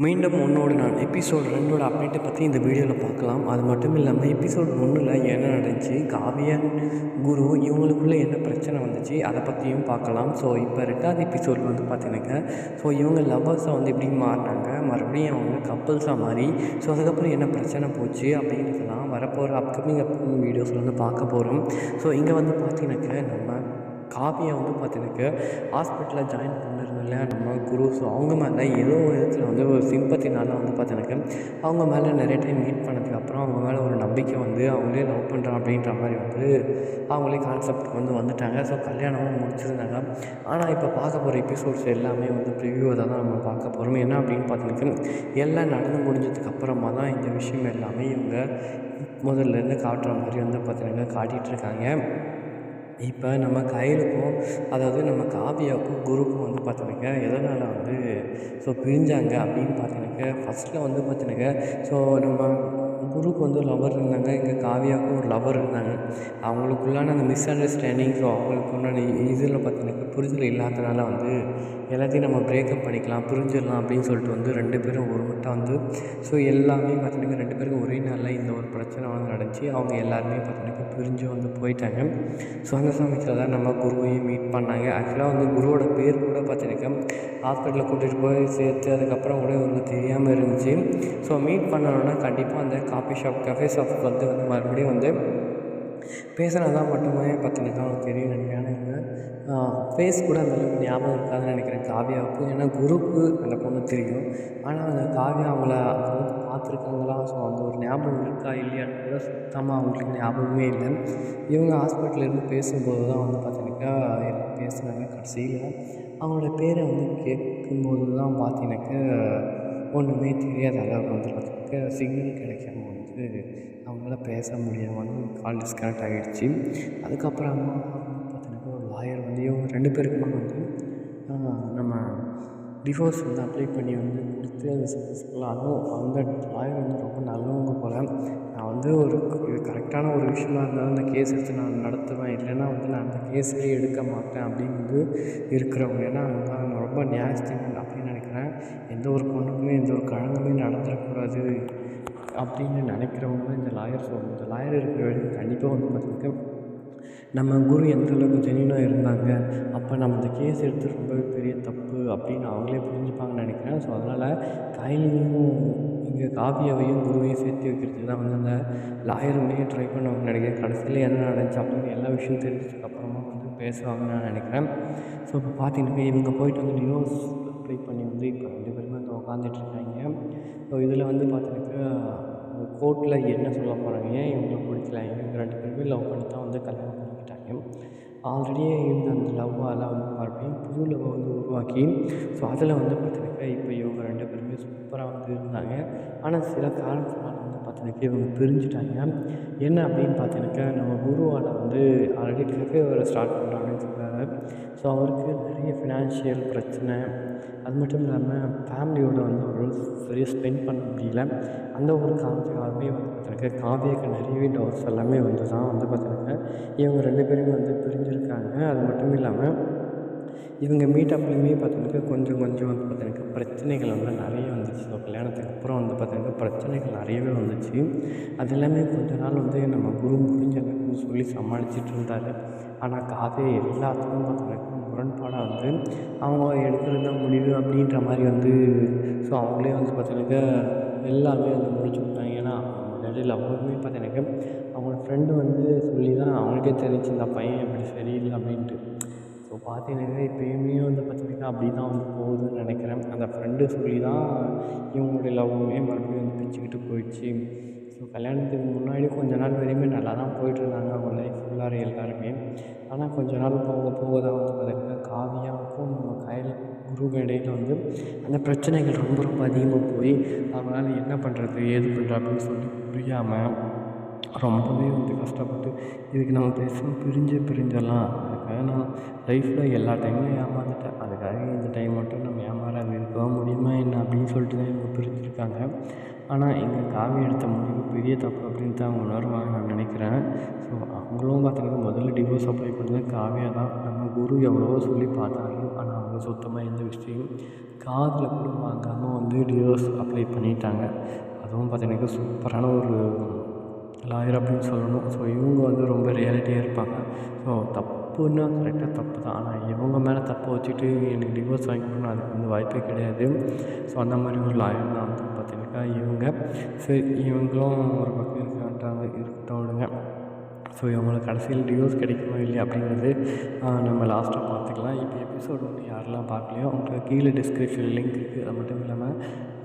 மீண்டும் உன்னோடு நான் எபிசோட் 2 அப்டேட்டை பற்றி இந்த வீடியோவில் பார்க்கலாம். அது மட்டும் இல்லாமல் எபிசோட் 1 என்ன நடந்துச்சு, காவியா குரு இவங்களுக்குள்ளே என்ன பிரச்சனை வந்துச்சு அதை பற்றியும் பார்க்கலாம். ஸோ இப்போ 2வது எபிசோடில் வந்து பார்த்தீங்கன்னாக்கா இவங்க லவ்வர்ஸாக எப்படி மாறினாங்க, மறுபடியும் அவங்க கப்புள்ஸாக மாறி அதுக்கப்புறம் என்ன பிரச்சனை போச்சு அப்படின்றதெல்லாம் வரப்போகிற அப்கமிங் வீடியோஸில் பார்க்க போகிறோம். இங்கே பார்த்தீங்கன்னாக்கா நம்ம காவியா பார்த்தீங்கன்னாக்கா ஹாஸ்பிட்டலில் ஜாயின் பண்ணிருந்தோம் இல்லையா நம்ம குரு. அவங்க மேலே ஏதோ ஒரு விதத்தில் ஒரு சிம்பத்தினால பார்த்தீங்கன்னாக்கா அவங்க மேலே நிறைய டைம் மீட் பண்ணதுக்கப்புறம் அவங்க மேலே ஒரு நம்பிக்கை அவங்களே லவ் பண்ணுறோம் அப்படின்ற மாதிரி அவங்களே கான்செப்ட் வந்துட்டாங்க. கல்யாணமும் முடிச்சிருந்தாங்க. ஆனால் இப்போ பார்க்க போகிற எபிசோட்ஸ் எல்லாமே ப்ரிவியூவை தான் நம்ம பார்க்க போகிறோம். என்ன அப்படின்னு பார்த்தீங்கன்னாக்கா எல்லாம் நடந்து முடிஞ்சதுக்கு அப்புறமா தான் இந்த விஷயம் எல்லாமே இவங்க முதல்லேருந்து காட்டுற மாதிரி பார்த்தீங்கன்னா காட்டிகிட்ருக்காங்க. இப்போ நம்ம கையிலுக்கும் அதாவது நம்ம காவியாவுக்கும் குருக்கும் பார்த்தீங்கன்னாக்கா எதனால் பிரிஞ்சாங்க அப்படின்னு பார்த்தீங்கன்னாக்கா ஃபஸ்ட்டில் பார்த்தீங்கன்னாக்கா நம்ம குருக்கு லவர் இருந்தாங்க, இங்கே காவியாவுக்கும் ஒரு லவர் இருந்தாங்க. அவங்களுக்குள்ளான அந்த மிஸ் அண்டர்ஸ்டாண்டிங் அவங்களுக்கு உண்டான இதில் பார்த்தீங்கன்னாக்கா புரிதல் இல்லாதனால எல்லாத்தையும் நம்ம பிரேக்கப் பண்ணிக்கலாம், புரிஞ்சிடலாம் அப்படின்னு சொல்லிட்டு 2 பேரும் ஒரு மட்டும் எல்லாமே பார்த்தீங்கன்னா 2 பேருக்கும் ஒரே நாளில் இந்த ஒரு பிரச்சனை நடந்துச்சு. அவங்க எல்லாருமே பார்த்தீங்கன்னாக்கா பிரிஞ்சு போயிட்டாங்க. அந்த சமயத்தில் தான் நம்ம குருவையும் மீட் பண்ணாங்க. ஆக்சுவலாக குருவோட பேர் கூட பார்த்தீங்கன்னாக்கா ஹாஸ்பிட்டலில் கூட்டிகிட்டு போய் சேர்த்து அதுக்கப்புறம் கூட தெரியாமல் இருந்துச்சு. மீட் பண்ணணுன்னா கண்டிப்பாக அந்த கஃபே ஷாப் மறுபடியும் பேசினா தான் மட்டுமே பார்த்தீங்கன்னாக்கா அவங்களுக்கு தெரியும் நினைக்கிறேன். ஏன்னா ஃபேஸ் கூட அந்தளவுக்கு ஞாபகம் இருக்காதுன்னு நினைக்கிறேன் காவியாவுக்கு. ஏன்னா குருக்கு அந்த பொண்ணு தெரியும், ஆனால் அந்த காவியா அவங்கள அந்தளவுக்கு பார்த்துருக்காங்களா, அந்த ஒரு ஞாபகம் இருக்கா இல்லையான்னு கூட சுத்தமாக அவங்களுக்கு ஞாபகமே இல்லை. இவங்க ஹாஸ்பிட்டலேருந்து பேசும்போது தான் பார்த்தீங்கன்னாக்கா எல்லாம் பேசுனாங்க. கடைசியில் அவங்களோட பேரை கேட்கும்போது தான் பார்த்தீங்கன்னாக்கா ஒன்றுமே தெரியாத அளவுக்கு பார்த்தீங்கன்னாக்கா சிக்னல் கிடைக்காம அவங்களால பேச முடியாமல் கால் டிஸ்கனெக்ட் ஆகிடுச்சு. அதுக்கப்புறமா பார்த்தீங்கன்னாக்கா ஒரு லாயர் இவங்க 2 பேருக்குமா நம்ம டிவோர்ஸ் அப்ளை பண்ணி கொடுத்து அது சக்ஸஸ்ஃபுல்லாக. அதுவும் அந்த லாயர் ரொம்ப நல்லவங்க போல். நான் ஒரு இது கரெக்டான ஒரு விஷயமா இருந்தாலும் அந்த கேஸ் எடுத்து நான் நடத்துவேன், இல்லைன்னா நான் அந்த கேஸே எடுக்க மாட்டேன் அப்படின்னு இருக்கிறவங்க. ஏன்னா நான் ரொம்ப நியாயஸ்தீனம் அப்படின்னு நினைக்கிறேன். எந்த ஒரு பொண்ணுக்குமே எந்த ஒரு கழகமே நடந்துடக்கூடாது அப்படின்னு நினைக்கிறவங்க இந்த லாயர் சொல்லணும். இந்த லாயர் இருக்கிற வரைக்கும் கண்டிப்பாக பார்த்தீங்கன்னா நம்ம குரு எந்த அளவுக்கு ஜென்யூனாக இருந்தாங்க, அப்போ நம்ம இந்த கேஸ் எடுத்து ரொம்பவே பெரிய தப்பு அப்படின்னு அவங்களே புரிஞ்சுப்பாங்கன்னு நினைக்கிறேன். அதனால் கையிலையும் இங்கே காவியாவையும் குருவையும் சேர்த்து வைக்கிறதுக்கு தான் அந்த லாயருமே ட்ரை பண்ணுவாங்கன்னு நினைக்கிறேன். கடைசியில் என்ன நடந்துச்சு அப்படின்னு எல்லா விஷயம் தெரிஞ்சதுக்கப்புறமா பேசுவாங்கன்னு நான் நினைக்கிறேன். இப்போ பார்த்தீங்கன்னா இவங்க போயிட்டு டிவோர்ஸ் அப்ளை பண்ணி இப்போ 2 பேருமே உட்காந்துட்ருக்காங்க. இதில் பார்த்தீங்கன்னாக்கா கோர்ட்டில் என்ன சொல்ல போகிறாங்க, ஏன் இவங்களை பிடிக்கல, இவங்க 2 பேருமே லவ் பண்ணி தான் கல்யாணம் பண்ணிக்கிட்டாங்க. ஆல்ரெடியே இருந்த அந்த லவ்வால் மறுபடியும் புது லவ்வை உருவாக்கி அதில் பார்த்தீங்கன்னாக்கா இப்போ இவங்க 2 பேருமே சூப்பராக இருந்தாங்க. ஆனால் சில காரணத்தினால பார்த்தீங்கன்னாக்கா இவங்க பிரிஞ்சுட்டாங்க. என்ன அப்படின்னு பார்த்தீங்கன்னாக்கா நம்ம குருவால் ஆல்ரெடி கஃபே வேறு ஸ்டார்ட் பண்ணுறோம் அப்படின்னு சொல்கிறாரு. அவருக்கு நிறைய ஃபினான்ஷியல் பிரச்சனை, அது மட்டும் இல்லாமல் ஃபேமிலியோட அவர் சரியாக ஸ்பெண்ட் பண்ண முடியல. அந்த ஒரு காரணத்துக்காகவே பார்த்தீங்கன்னாக்கா காவியாவுக்கு நிறையவே டவுட்ஸ் எல்லாமே தான் பார்த்தீங்கன்னாக்கா இவங்க 2 பேருமே பிரிஞ்சிருக்காங்க. அது மட்டும் இல்லாமல் இவங்க மீட்டப்லேயுமே பார்த்தீங்கன்னாக்கா கொஞ்சம் பார்த்தீங்கன்னாக்கா பிரச்சனைகள் நிறைய வந்துச்சு. கல்யாணத்துக்கு அப்புறம் பார்த்தீங்கன்னா பிரச்சனைகள் நிறையவே வந்துச்சு. அது எல்லாமே கொஞ்ச நாள் நம்ம குரு முடிஞ்ச அளவுக்கு சொல்லி சமாளிச்சுட்டு இருந்தார். ஆனால் காவியா எல்லாத்துக்கும் பார்த்தீங்கன்னாக்கா முரண்பாடாக அவங்க எடுக்கிறது தான் முடிவு அப்படின்ற மாதிரி அவங்களே பார்த்தீங்கன்னாக்கா எல்லாமே முடிச்சு விட்டாங்க. ஏன்னா இடையில அவங்களுமே பார்த்தீங்கன்னாக்கா அவங்களோட ஃப்ரெண்டு சொல்லி தான் அவங்களுக்கே தெரிஞ்சு இந்த பையன் இப்படி சரியில்லை அப்படின்ட்டு. பார்த்தீங்கன்னாக்கா இப்போயுமே பார்த்தீங்கன்னாக்கா அப்படி தான் போகுதுன்னு நினைக்கிறேன். அந்த ஃப்ரெண்டு சொல்லி தான் இவங்களுடைய லவ்வுமே மறுபடியும் பிரிச்சுக்கிட்டு போயிடுச்சு. கல்யாணத்துக்கு முன்னாடி கொஞ்ச நாள் வரையுமே நல்லா தான் போயிட்டுருந்தாங்க அவங்க லைஃப் ஃபுல்லாக எல்லாருமே. ஆனால் கொஞ்ச நாள் போக போக தான் பார்த்தீங்கன்னா காவியாவுக்கும் நம்ம கையில் குருவுக்கும் இடையில் அந்த பிரச்சனைகள் ரொம்ப அதிகமாக போய் அவங்களால என்ன பண்ணுறது ஏது பண்ணுறது அப்படின்னு சொல்லி புரியாமல் ரொம்பவே கஷ்டப்பட்டு இதுக்கு நம்ம பேசாமல் பிரிஞ்சிடலாம், அதுக்காக நான் லைஃப்பில் எல்லா டைம்லையும் ஏமாந்துட்டேன், அதுக்காக இந்த டைம் மட்டும் நம்ம ஏமாறாமல் இருக்கவும் முடியுமா என்ன அப்படின்னு சொல்லிட்டு தான் இவங்க பிரிஞ்சிருக்காங்க. ஆனால் எங்கள் காவியா எடுத்த முடிவு பெரிய தப்பு அப்படின்ட்டு அவங்க உணருவாங்க நான் நினைக்கிறேன். அவங்களும் பார்த்தீங்கன்னா முதல்ல டிவோர்ஸ் அப்ளை பண்ணது காவியா தான். நம்ம குரு எவ்வளவோ சொல்லி பார்த்தாங்க, ஆனால் அவங்க சுத்தமாக எந்த விஷயம் காதில் கூட வாங்காமல் வந்து டிவோர்ஸ் அப்ளை பண்ணிட்டாங்க. அதுவும் பார்த்தீங்கன்னாக்கா சூப்பரான ஒரு லாயர் அப்படின்னு சொல்லணும். ஸோ இவங்க வந்து ரொம்ப ரியாலிட்டியாக இருப்பாங்க. ஸோ தப்புன்னா கரெக்டாக தப்பு தான். ஆனால் இவங்க மேலே தப்பை வச்சுட்டு எனக்கு டிவோர்ஸ் வாங்கி கொடுக்கணும் அதுக்கு வந்து வாய்ப்பே கிடையாது. ஸோ அந்த மாதிரி ஒரு லாயர் தான் வந்து பார்த்தீங்கன்னாக்கா இவங்க. சரி, இவங்களும் ஒரு பக்கம் இருக்கட்டும் விடுங்க. ஸோ இவங்களுக்கு கடைசியில் டிவோர்ஸ் கிடைக்குமா இல்லையா அப்படிங்கிறது நம்ம லாஸ்ட்டாக பார்த்துக்கலாம். இப்போ எபிசோடு வந்து யாரெல்லாம் பார்க்கலையோ அவங்களுக்கு கீழே டிஸ்கிரிப்ஷன் லிங்க் இருக்குது. அது மட்டும் இல்லாமல்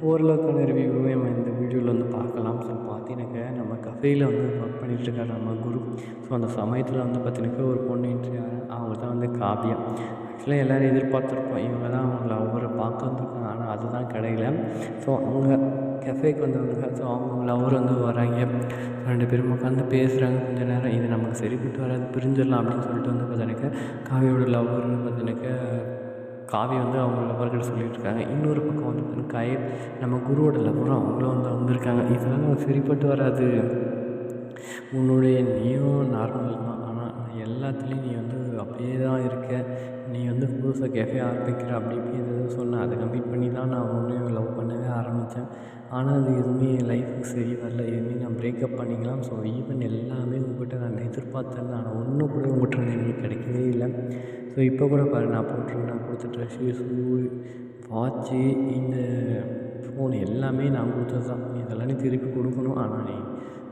ஓரளவுக்கான ரிவ்யூவே நம்ம இந்த வீடியோவில் வந்து பார்க்கலாம். ஸோ பார்த்தீங்கன்னாக்கா நம்ம கஃபேயில் வந்து ஒர்க் பண்ணிகிட்ருக்காரு நம்ம குரு. ஸோ அந்த சமயத்தில் வந்து பார்த்தீங்கன்னாக்கா ஒரு பொண்ணு என்ட்ரி அவங்க தான் வந்து காவியா. ஆக்சுவலாக எல்லோரும் எதிர்பார்த்துருப்போம் இவங்க தான் அவங்கள அவரை பார்க்க வந்துருக்காங்க. ஆனால் அதுதான் கிடையில. ஸோ அவங்க கஃபேக்கு வந்தவங்க. ஸோ அவங்க லவர் வந்து வராங்க. 2 பேரும் உட்காந்து பேசுகிறாங்க கொஞ்சம் நேரம். இது நமக்கு சரிப்பட்டு வராது, பிரிஞ்சிடலாம் அப்படின்னு சொல்லிட்டு வந்து பார்த்தீங்கன்னாக்கா காவியோட லவர் பார்த்தீங்கன்னாக்கா காவி வந்து அவங்க லவர்கிட்ட சொல்லிகிட்டு இருக்காங்க. இன்னொரு பக்கம் வந்து பார்த்தீங்கன்னா நம்ம குருவோட லவரும் அவங்களும் வந்து வந்திருக்காங்க. இதெல்லாம் நமக்கு சரிப்பட்டு வராது. உன்னுடைய நீயும் நார்மல் தான், ஆனால் எல்லாத்துலேயும் நீ வந்து அப்படியே தான் இருக்க. நீ வந்து புதுசாக கேஃபே ஆரம்பிக்கிற அப்படி இப்படி எதாவது சொன்னேன். அதை கம்ப்ளீட் பண்ணி தான் நான் உன்னையும் லவ் பண்ணவே ஆரம்பித்தேன். ஆனால் அது எதுவுமே என் லைஃபுக்கு சரி வரல. எதுவுமே நான் பிரேக்கப் பண்ணிக்கலாம். ஸோ ஈவன் எல்லாமே உங்கள்கிட்ட நான் எதிர்பார்த்தேன். ஆனால் ஒன்று கூட உங்கள்கிட்ட எனக்கு கிடைக்கவே இல்லை. ஸோ இப்போ கூட பாரு, நான் கொடுத்த ட்ரெஸ்ஸு, ஷூ, வாட்ச்சு, இந்த ஃபோன் எல்லாமே நான் கொடுத்தது தான். இதெல்லாம் நீ திருப்பி கொடுக்கணும். ஆனால் நீ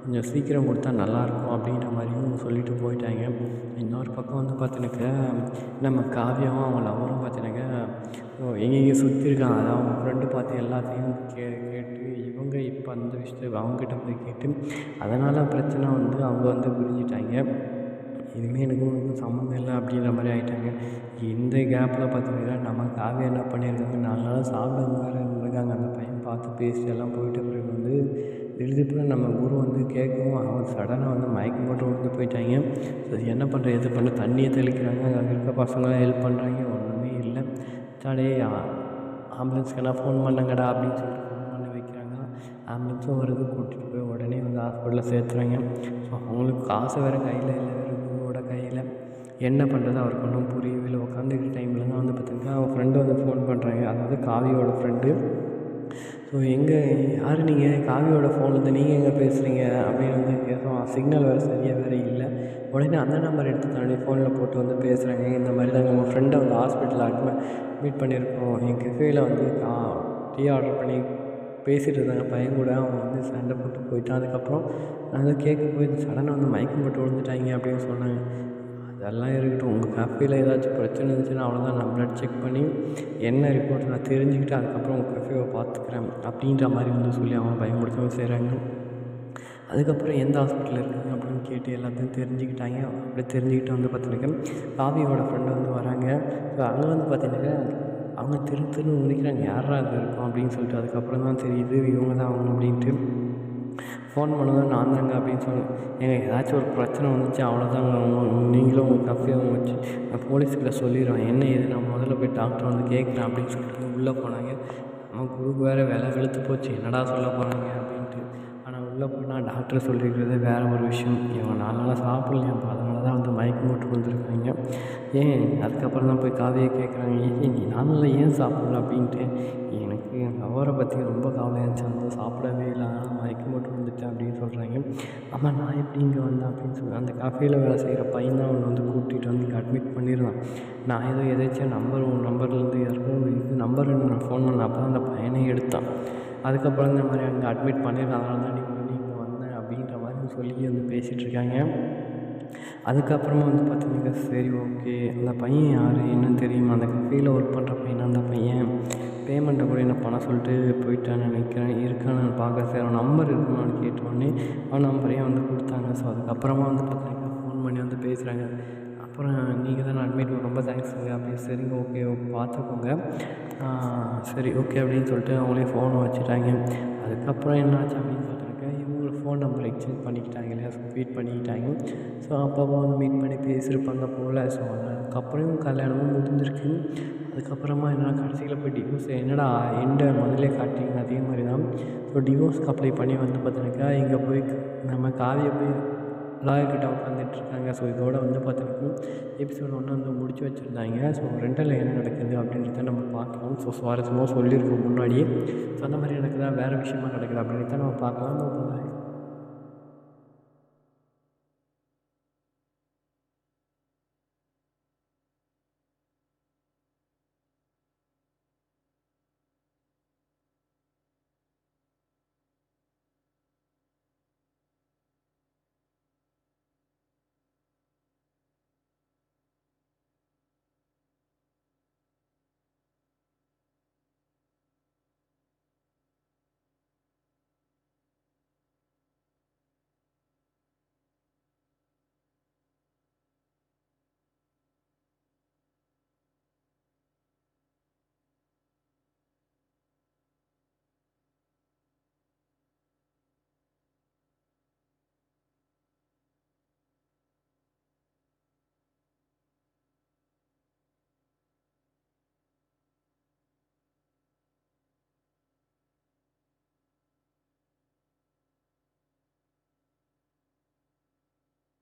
கொஞ்சம் சீக்கிரம் கொடுத்தா நல்லாயிருக்கும் அப்படின்ற மாதிரியும் சொல்லிட்டு போயிட்டாங்க. இன்னொரு பக்கம் வந்து பார்த்தினாக்கா நம்ம காவியாவும் அவங்க லவரும் பார்த்தினாக்கா எங்கெங்கே சுற்றிருக்காங்க. அதாவது அவங்க ஃப்ரெண்டு பார்த்து எல்லாத்தையும் கேட்டு இவங்க இப்போ அந்த விஷயத்தை அவங்ககிட்ட போய் கேட்டு அதனால் பிரச்சனை வந்து அவங்க வந்து புரிஞ்சிட்டாங்க. இனிமேல் எனக்கும் சம்மந்தம் இல்லை அப்படின்ற மாதிரி ஆகிட்டாங்க. இந்த கேப்பில் பார்த்திங்கன்னா நம்ம காவியா என்ன பண்ணியிருக்காங்க, 4 நாள் சாப்பிடாம வேறு இருந்திருக்காங்க. அந்த பையன் பார்த்து பேசிட்டு எல்லாம் போயிட்ட பிறகு வந்து திடீர்னு நம்ம குரு வந்து கேட்கவும் அவங்க சடனாக வந்து மயக்கம் போட்டு விழுந்து போயிட்டாங்க. சரி, என்ன பண்ணுற எது பண்ண தண்ணியை தெளிக்கிறாங்க. அங்கே இருக்க பசங்களாம் ஹெல்ப் பண்ணுறாங்க. ஒன்றுமே இல்லை. சாடே ஆம்புலன்ஸ்க்கெல்லாம் ஃபோன் பண்ணுங்கடா அப்படின்னு சொல்லிட்டு ஃபோன் பண்ண வைக்கிறாங்க. ஆம்புலன்ஸும் வருது. கூட்டிகிட்டு போய் உடனே வந்து ஹாஸ்பிட்டலில் சேர்த்துறாங்க. ஸோ அவங்களுக்கு காசு வேறு கையில் இல்லை, வேறு குருவோட கையில். என்ன பண்ணுறது அவருக்கு ஒன்றும் புரியவே இல்லை. உட்காந்துக்கிட்ட டைமில் தான் வந்து பார்த்திங்கன்னா அவன் ஃப்ரெண்டு வந்து ஃபோன் பண்ணுறாங்க. அதாவது காவியோட ஃப்ரெண்டு. ஸோ யார் நீங்கள், காவியோட ஃபோன்லேருந்து நீங்கள் எங்கே பேசுகிறீங்க அப்படின்னு வந்து கேட்குறோம். சிக்னல் வேறு சரியாக வேறு இல்லை. உடனே அந்த நம்பர் எடுத்து தன்னுடைய ஃபோனில் போட்டு வந்து பேசுகிறாங்க. இந்த மாதிரி தாங்க உங்கள் ஃப்ரெண்டை வந்து ஹாஸ்பிட்டலில் அட்மிட் பண்ணியிருக்கோம். என் கெஃபேயில் வந்து டீ ஆர்டர் பண்ணி பேசிகிட்டு இருந்தாங்க பையன் கூட. அவன் வந்து சண்டை போட்டு போயிட்டான். அதுக்கப்புறம் நான் கேட்க போய் சடனாக வந்து மயக்கம் போட்டு விழுந்துட்டாங்க அப்படின்னு சொன்னாங்க. அதெல்லாம் இருக்கட்டும், உங்கள் கஃபேயில் ஏதாச்சும் பிரச்சனை இருந்துச்சுன்னா அவ்வளோதான், நான் ப்ளட் செக் பண்ணி என்ன ரிப்போர்ட் நான் தெரிஞ்சுக்கிட்டு அதுக்கப்புறம் உங்கள் கஃபேவை பார்த்துக்கிறேன் அப்படின்ற மாதிரி வந்து சொல்லி அவங்க பயமுடுத்தவும் செய்கிறாங்க. அதுக்கப்புறம் எந்த ஹாஸ்பிட்டலில் இருக்குங்க அப்படின்னு கேட்டு எல்லாத்தையும் தெரிஞ்சுக்கிட்டாங்க. அப்படி தெரிஞ்சுக்கிட்டு வந்து பார்த்தீங்கன்னாக்கா காவியோட ஃப்ரெண்டு வந்து வராங்க. ஸோ அங்கே வந்து பார்த்தீங்கன்னாக்கா அவங்க திருன்னு முடிக்கிறாங்க, யாரா அது இருக்கும் அப்படின்னு சொல்லிட்டு. அதுக்கப்புறம் தான் தெரியுது இவங்க தான் அவங்க அப்படின்ட்டு. ஃபோன் பண்ணதும் நான் தாங்க அப்படின்னு சொன்னேன். ஏங்க ஏதாச்சும் ஒரு பிரச்சனை வந்துச்சு அவ்வளோதாங்க, நீங்களும் உங்கள் கஃபேவும் வச்சு நான் போலீஸ்கிட்ட சொல்லிடுவேன். என்ன ஏது நான் முதல்ல போய் டாக்டர் வந்து கேட்குறேன் அப்படின்னு சொல்லிட்டு உள்ளே போனாங்க. நம்ம குரூப் வேறு விலை வெளுத்து போச்சு, என்னடா சொல்ல போகிறாங்க அப்படின்ட்டு. ஆனால் உள்ளே போனால் டாக்டர் சொல்லியிருக்கிறது வேறு ஒரு விஷயம். இவங்க 4 நாளாக சாப்பிட்லையாப்பா, அதனால தான் வந்து மயக்கம் போட்டு கொடுத்துருக்காங்க. ஏன் அதுக்கப்புறம் தான் போய் காவியை கேட்குறாங்க, ஏன் நீ 4 நாளில் ஏன் சாப்பிடல அப்படின்ட்டு. எனக்கு என் அவரை பற்றி ரொம்ப கவலையாக இருந்துச்சு, அதனால சாப்பிடவே இல்லை, ஆனால் மயக்கம் போட்டு வந்துட்டேன் அப்படின்னு சொல்கிறாங்க. ஆமாம், நான் எப்படி இங்கே வந்தேன் அப்படின்னு சொல்லி அந்த கஃபேயில் வேலை செய்கிற பையன் தான் அவனை வந்து கூட்டிகிட்டு வந்து இங்கே அட்மிட் பண்ணிடுவான். நான் ஏதோ எதாச்சும் நம்பர்லேருந்து யாருக்கும் இது நம்பர் நான் ஃபோன் பண்ணேன். அப்போ தான் அந்த பையனே எடுத்தான். அதுக்கப்புறம் இந்த மாதிரி அங்கே அட்மிட் பண்ணியிருக்காங்க, அதனால தான் நீ இங்கே வந்தேன் அப்படின்ற மாதிரி சொல்லி வந்து பேசிகிட்ருக்காங்க. அதுக்கப்புறமா வந்து பார்த்தீங்கன்னா சரி ஓகே, அந்த பையன் யார் என்னன்னு தெரியுமா, அந்த கஃபேயில் ஒர்க் பண்ணுற பையன் அந்த பையன் பேமெண்ட்டை கூட என்ன பண்ண சொல்லிட்டு போயிட்டான்னு நினைக்கிறேன். இருக்கான்னு நான் பார்க்க சரி அவன் நம்பர் இருக்குன்னு கேட்டோடனே அவன் நம்பரையும் வந்து கொடுத்தாங்க. ஸோ அதுக்கப்புறமா வந்து பார்த்தீங்கன்னா ஃபோன் பண்ணி வந்து பேசுகிறாங்க. அப்புறம் நீங்கள் தானே அட்மிட், ரொம்ப தேங்க்ஸுங்க அப்படின்னு. சரிங்க ஓகே பார்த்துக்கோங்க, சரி ஓகே அப்படின்னு சொல்லிட்டு அவங்களே ஃபோனை வச்சுட்டாங்க. அதுக்கப்புறம் என்னாச்சு அப்படின்னு சொல்லிட்டாங்க, இவங்க ஃபோன் நம்பர் எக்ஸ்சேஞ்ச் பண்ணிக்கிட்டாங்க இல்லையா, ஸோ மீட் பண்ணிக்கிட்டாங்க. ஸோ அப்பப்போ வந்து மீட் பண்ணி பேசியிருப்பாங்க போல். ஸோ அதுக்கப்புறம் கல்யாணமும் முடிஞ்சிருக்கு. அதுக்கப்புறமா என்னென்னா கடைசியில் போய் டிவோர்ஸ் என்னடா எண்டை முதல்லே காட்டிங்க அதே மாதிரி தான். ஸோ டிவோர்ஸ்க்கு அப்ளை பண்ணி வந்து பார்த்தீங்கன்னாக்கா இங்கே போய் நம்ம காவியை போய் லாயர்கிட்ட உட்காந்துட்ருக்காங்க. ஸோ இதோட வந்து பார்த்தீங்கன்னா எபிசோட் 1 வந்து முடிச்சு வச்சுருந்தாங்க. ஸோ 2ல் என்ன நடக்குது அப்படின்றத நம்ம பார்க்கலாம். ஸோ சுவாரஸ்யமாக சொல்லியிருக்கோம் முன்னாடியே. ஸோ அந்த மாதிரி நடக்குதா, வேறு விஷயமா நடக்குதா அப்படின்றத நம்ம பார்க்கலாம். பாய்.